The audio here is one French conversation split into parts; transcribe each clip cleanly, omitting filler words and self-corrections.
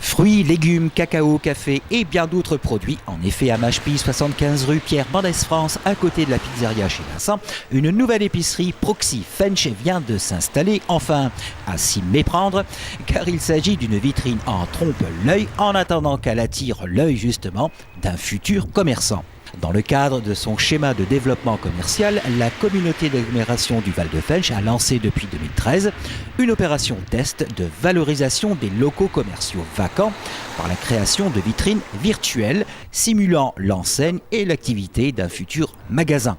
Fruits, légumes, cacao, café et bien d'autres produits. En effet, à Machepi, 75 rue Pierre Mendès France, à côté de la pizzeria chez Vincent, une nouvelle épicerie Proxy Fench vient de s'installer, enfin à s'y méprendre, car il s'agit d'une vitrine en trompe-l'œil en attendant qu'elle attire l'œil justement d'un futur commerçant. Dans le cadre de son schéma de développement commercial, la communauté d'agglomération du Val-de-Fench a lancé depuis 2013 une opération test de valorisation des locaux commerciaux vacants par la création de vitrines virtuelles simulant l'enseigne et l'activité d'un futur magasin.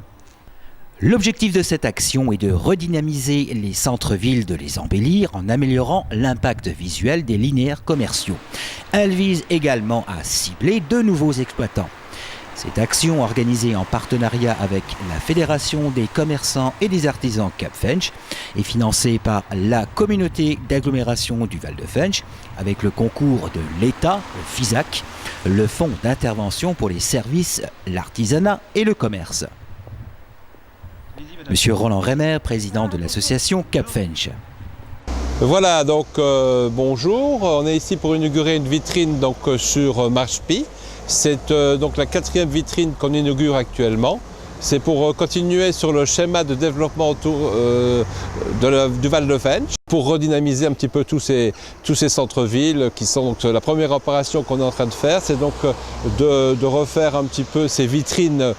L'objectif de cette action est de redynamiser les centres-villes, de les embellir en améliorant l'impact visuel des linéaires commerciaux. Elle vise également à cibler de nouveaux exploitants. Cette action, organisée en partenariat avec la Fédération des commerçants et des artisans Cap-Fench, est financée par la communauté d'agglomération du Val-de-Fench, avec le concours de l'État, le FISAC, le Fonds d'intervention pour les services, l'artisanat et le commerce. Monsieur Roland Reimer, président de l'association Cap-Fench. Voilà, donc bonjour, on est ici pour inaugurer une vitrine donc, sur Machepi. C'est donc la 4e vitrine qu'on inaugure actuellement. C'est pour continuer sur le schéma de développement autour du Val-de-Fench, pour redynamiser un petit peu tous ces centres-villes qui sont donc la première opération qu'on est en train de faire, c'est donc de refaire un petit peu ces vitrines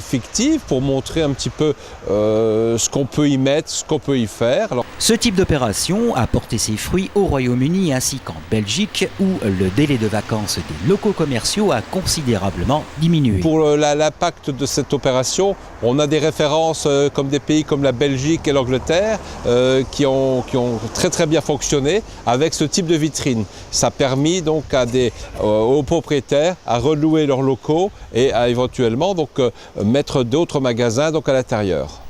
fictives pour montrer un petit peu ce qu'on peut y mettre, ce qu'on peut y faire. Alors, ce type d'opération a porté ses fruits au Royaume-Uni ainsi qu'en Belgique où le délai de vacances des locaux commerciaux a considérablement diminué. Pour l'impact de cette opération, on a des références comme des pays comme la Belgique et l'Angleterre qui ont très bien fonctionné avec ce type de vitrine. Ça a permis donc aux propriétaires à relouer leurs locaux et à éventuellement donc, mettre d'autres magasins donc, à l'intérieur.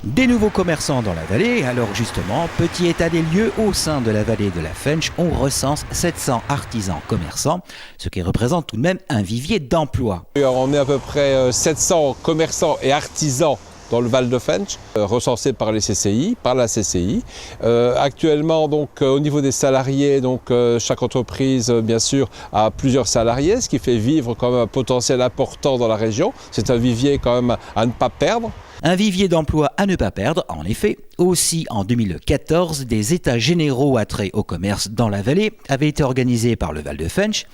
Des nouveaux commerçants dans la vallée, alors justement, petit état des lieux au sein de la vallée de la Fench, on recense 700 artisans commerçants, ce qui représente tout de même un vivier d'emploi. On est à peu près 700 commerçants et artisans dans le Val-de-Fench, recensés par les CCI, par la CCI. Actuellement, donc, au niveau des salariés, donc, chaque entreprise, bien sûr, a plusieurs salariés, ce qui fait vivre quand même un potentiel important dans la région. C'est un vivier quand même à ne pas perdre. Un vivier d'emploi à ne pas perdre, en effet. Aussi, en 2014, des états généraux attraits au commerce dans la vallée avaient été organisés par le Val-de-Fench.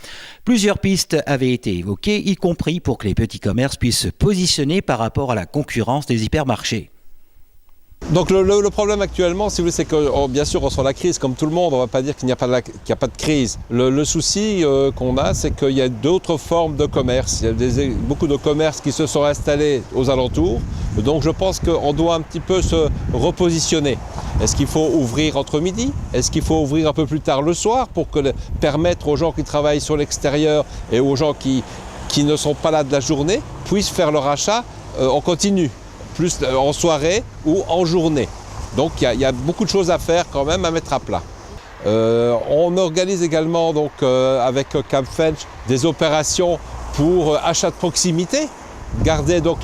Plusieurs pistes avaient été évoquées, y compris pour que les petits commerces puissent se positionner par rapport à la concurrence des hypermarchés. Donc le problème actuellement, si vous voulez, c'est que bien sûr on sent la crise comme tout le monde, on ne va pas dire qu'il n'y a pas de crise. Le souci qu'on a, c'est qu'il y a d'autres formes de commerce. Il y a beaucoup de commerces qui se sont installés aux alentours. Donc je pense qu'on doit un petit peu se repositionner. Est-ce qu'il faut ouvrir entre midi? Est-ce qu'il faut ouvrir un peu plus tard le soir pour permettre aux gens qui travaillent sur l'extérieur et aux gens qui ne sont pas là de la journée puissent faire leur achat en continu, plus en soirée ou en journée. Donc il y a beaucoup de choses à faire quand même, à mettre à plat. On organise également donc, avec Cap-Fench des opérations pour achat de proximité. Garder donc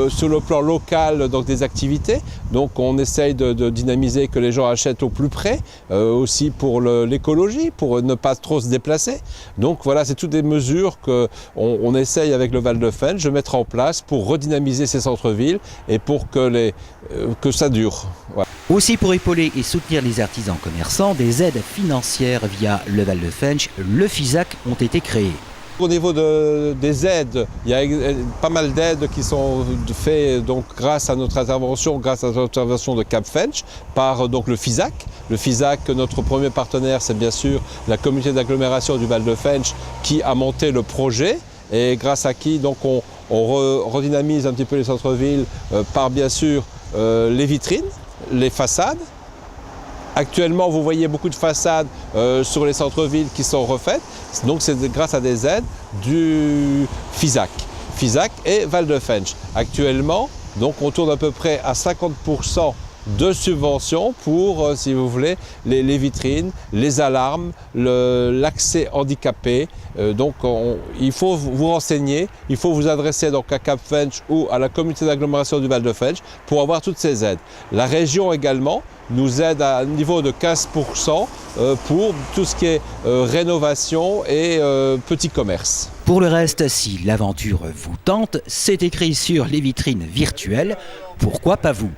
sur le plan local donc, des activités. Donc on essaye de dynamiser que les gens achètent au plus près, aussi pour l'écologie, pour ne pas trop se déplacer. Donc voilà, c'est toutes des mesures qu'on essaye avec le Val-de-Fench de mettre en place pour redynamiser ces centres-villes et pour que ça dure. Voilà. Aussi pour épauler et soutenir les artisans commerçants, des aides financières via le Val-de-Fench, le FISAC ont été créées. Au niveau des aides, il y a pas mal d'aides qui sont faites donc, grâce à notre intervention de Cap-Fench par donc, le FISAC. Le FISAC, notre premier partenaire, c'est bien sûr la communauté d'agglomération du Val-de-Fench qui a monté le projet et grâce à qui donc, on redynamise un petit peu les centres-villes par bien sûr les vitrines, les façades. Actuellement, vous voyez beaucoup de façades sur les centres-villes qui sont refaites. Donc, c'est grâce à des aides du FISAC et Val-de-Fench. Actuellement, donc, on tourne à peu près à 50% de subventions pour, si vous voulez, les vitrines, les alarmes, l'accès handicapé. Donc il faut vous renseigner, il faut vous adresser donc à Cap Fensch ou à la communauté d'agglomération du Val de Fensch pour avoir toutes ces aides. La région également nous aide à un niveau de 15% pour tout ce qui est rénovation et petit commerce. Pour le reste, si l'aventure vous tente, c'est écrit sur les vitrines virtuelles, pourquoi pas vous ?